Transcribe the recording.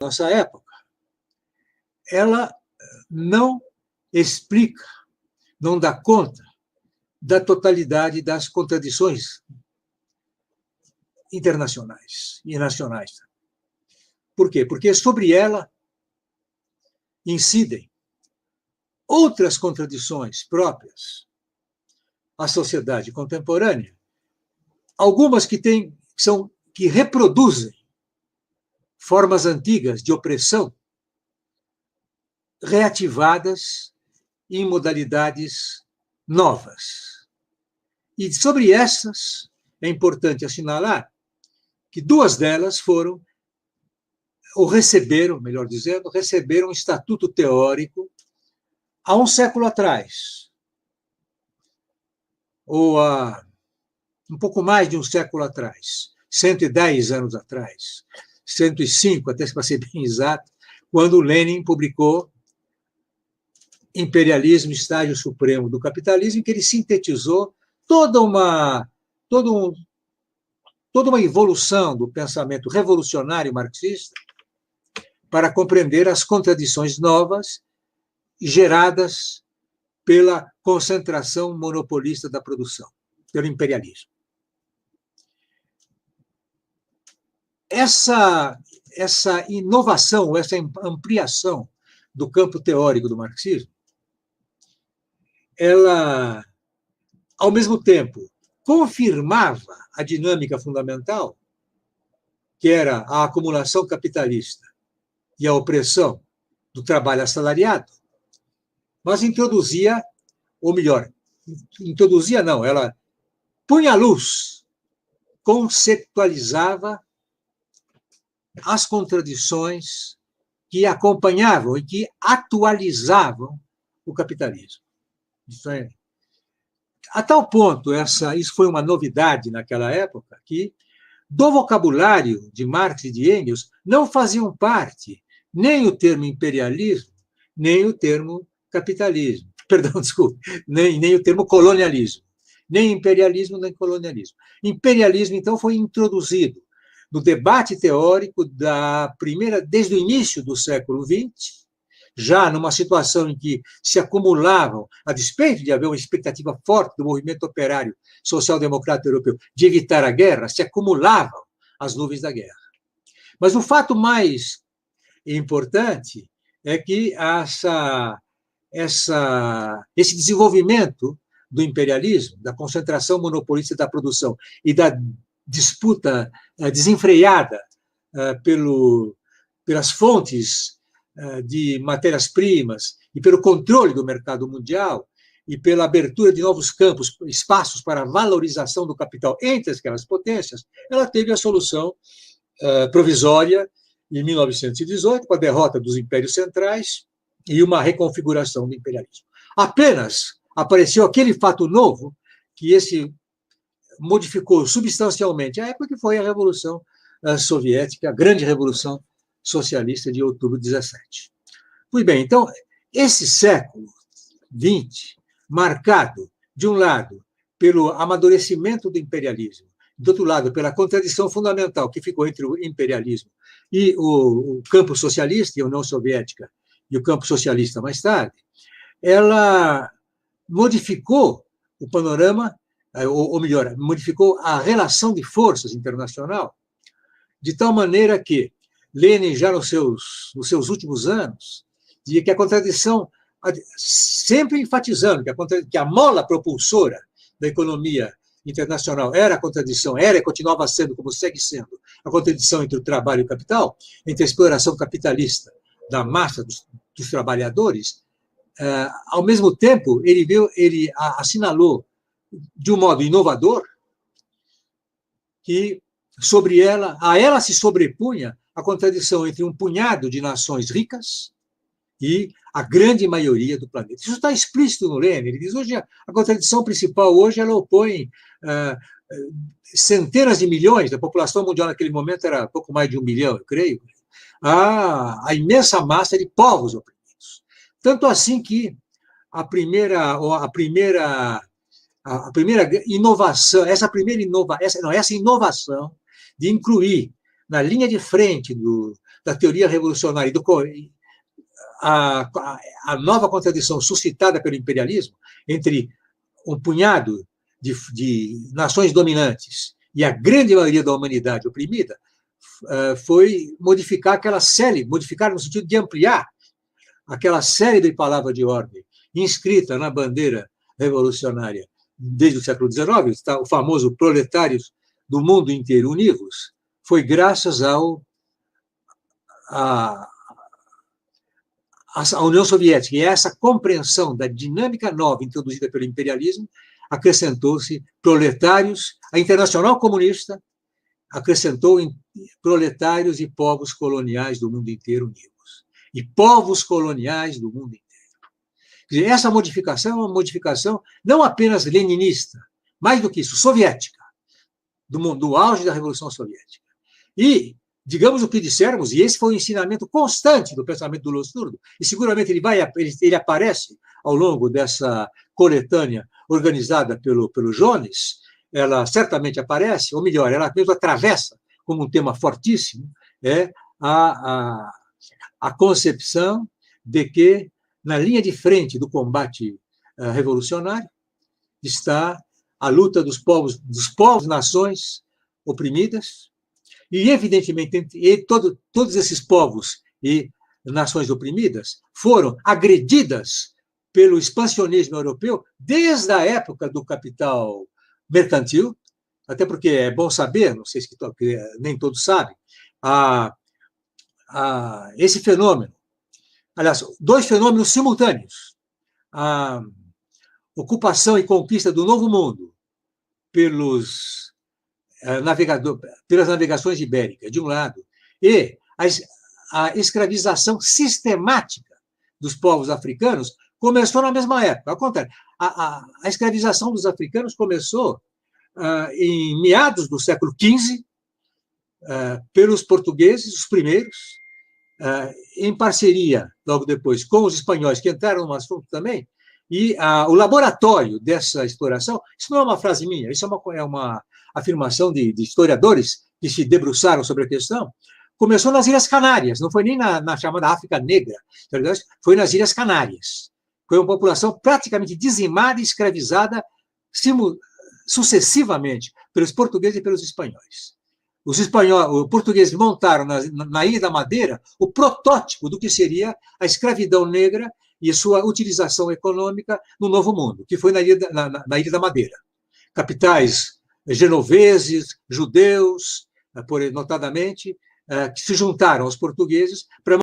nossa época, ela não explica, não dá conta da totalidade das contradições internacionais e nacionais. Por quê? Porque sobre ela incidem outras contradições próprias à sociedade contemporânea, algumas que reproduzem formas antigas de opressão reativadas em modalidades novas. E sobre essas é importante assinalar que duas delas foram, ou receberam, melhor dizendo, receberam um estatuto teórico há um século atrás, ou há um pouco mais de um século atrás, 110 anos atrás, 105, até para ser bem exato, quando Lenin publicou Imperialismo, Estágio Supremo do Capitalismo, em que ele sintetizou toda uma evolução do pensamento revolucionário marxista para compreender as contradições novas geradas pela concentração monopolista da produção, pelo imperialismo. Essa inovação, essa ampliação do campo teórico do marxismo, ela, ao mesmo tempo, confirmava a dinâmica fundamental, que era a acumulação capitalista e a opressão do trabalho assalariado, mas introduzia, ou melhor, introduzia não, ela punha à luz, conceptualizava as contradições que acompanhavam e que atualizavam o capitalismo. Isso é, a tal ponto, isso foi uma novidade naquela época, que do vocabulário de Marx e de Engels não faziam parte nem o termo imperialismo, nem o termo capitalismo. Perdão, desculpe, nem o termo colonialismo. Nem imperialismo, nem colonialismo. Imperialismo, então, foi introduzido no debate teórico desde o início do século XX, já numa situação em que se acumulavam, a despeito de haver uma expectativa forte do movimento operário social-democrata europeu de evitar a guerra, se acumulavam as nuvens da guerra. Mas o fato mais importante é que esse desenvolvimento do imperialismo, da concentração monopolista da produção e da disputa desenfreada pelas fontes de matérias-primas e pelo controle do mercado mundial e pela abertura de novos campos, espaços para a valorização do capital entre aquelas potências, ela teve a solução provisória em 1918, com a derrota dos impérios centrais e uma reconfiguração do imperialismo. Apenas apareceu aquele fato novo que modificou substancialmente a época, que foi a Revolução Soviética, a grande Revolução Socialista de outubro de 17. Pois bem, então, esse século XX, marcado, de um lado, pelo amadurecimento do imperialismo, do outro lado, pela contradição fundamental que ficou entre o imperialismo e o campo socialista e a União Soviética, e o campo socialista mais tarde, ela modificou o panorama, ou melhor, modificou a relação de forças internacional, de tal maneira que Lenin, já nos seus últimos anos, dizia que a contradição, sempre enfatizando que a mola propulsora da economia internacional era a contradição, era e continuava sendo, como segue sendo, a contradição entre o trabalho e o capital, entre a exploração capitalista da massa dos trabalhadores. Ao mesmo tempo, ele assinalou de um modo inovador que a ela se sobrepunha a contradição entre um punhado de nações ricas e a grande maioria do planeta. Isso está explícito no Lenin. Ele diz hoje a contradição principal hoje ela opõe centenas de milhões, da população mundial naquele momento era pouco mais de 1 milhão, eu creio, a imensa massa de povos oprimidos. Tanto assim que essa inovação de incluir na linha de frente da teoria revolucionária e a nova contradição suscitada pelo imperialismo entre um punhado de nações dominantes e a grande maioria da humanidade oprimida, foi modificar no sentido de ampliar aquela série de palavras de ordem inscrita na bandeira revolucionária desde o século XIX, o famoso proletários do mundo inteiro univos, foi graças à União Soviética. E essa compreensão da dinâmica nova introduzida pelo imperialismo acrescentou-se proletários, a Internacional Comunista acrescentou proletários e povos coloniais do mundo inteiro univos. E povos coloniais do mundo inteiro. Quer dizer, essa modificação é uma modificação não apenas leninista, mais do que isso, soviética, do auge da Revolução Soviética. E, digamos o que dissermos, e esse foi o ensinamento constante do pensamento do Lusturdo, e seguramente ele aparece ao longo dessa coletânea organizada pelo Jones, ela certamente aparece, ou melhor, ela mesmo atravessa como um tema fortíssimo, a concepção de que, na linha de frente do combate revolucionário, está a luta dos povos, nações oprimidas, e, evidentemente, todos esses povos e nações oprimidas foram agredidas pelo expansionismo europeu desde a época do capital mercantil, até porque é bom saber, não sei se nem todos sabem, esse fenômeno, aliás, dois fenômenos simultâneos, a ocupação e conquista do Novo Mundo pelas navegações ibéricas, de um lado, e a escravização sistemática dos povos africanos começou na mesma época. Ao contrário, a escravização dos africanos começou em meados do século XV, pelos portugueses, os primeiros, em parceria, logo depois, com os espanhóis, que entraram no assunto também, e o laboratório dessa exploração, isso não é uma frase minha, isso é uma afirmação de historiadores que se debruçaram sobre a questão, começou nas Ilhas Canárias, não foi nem na chamada África Negra, foi nas Ilhas Canárias. Foi uma população praticamente dizimada e escravizada sucessivamente pelos portugueses e pelos espanhóis. Os portugueses montaram na Ilha da Madeira o protótipo do que seria a escravidão negra e sua utilização econômica no Novo Mundo, que foi na Ilha da Madeira. Capitais genoveses, judeus, notadamente, que se juntaram aos portugueses para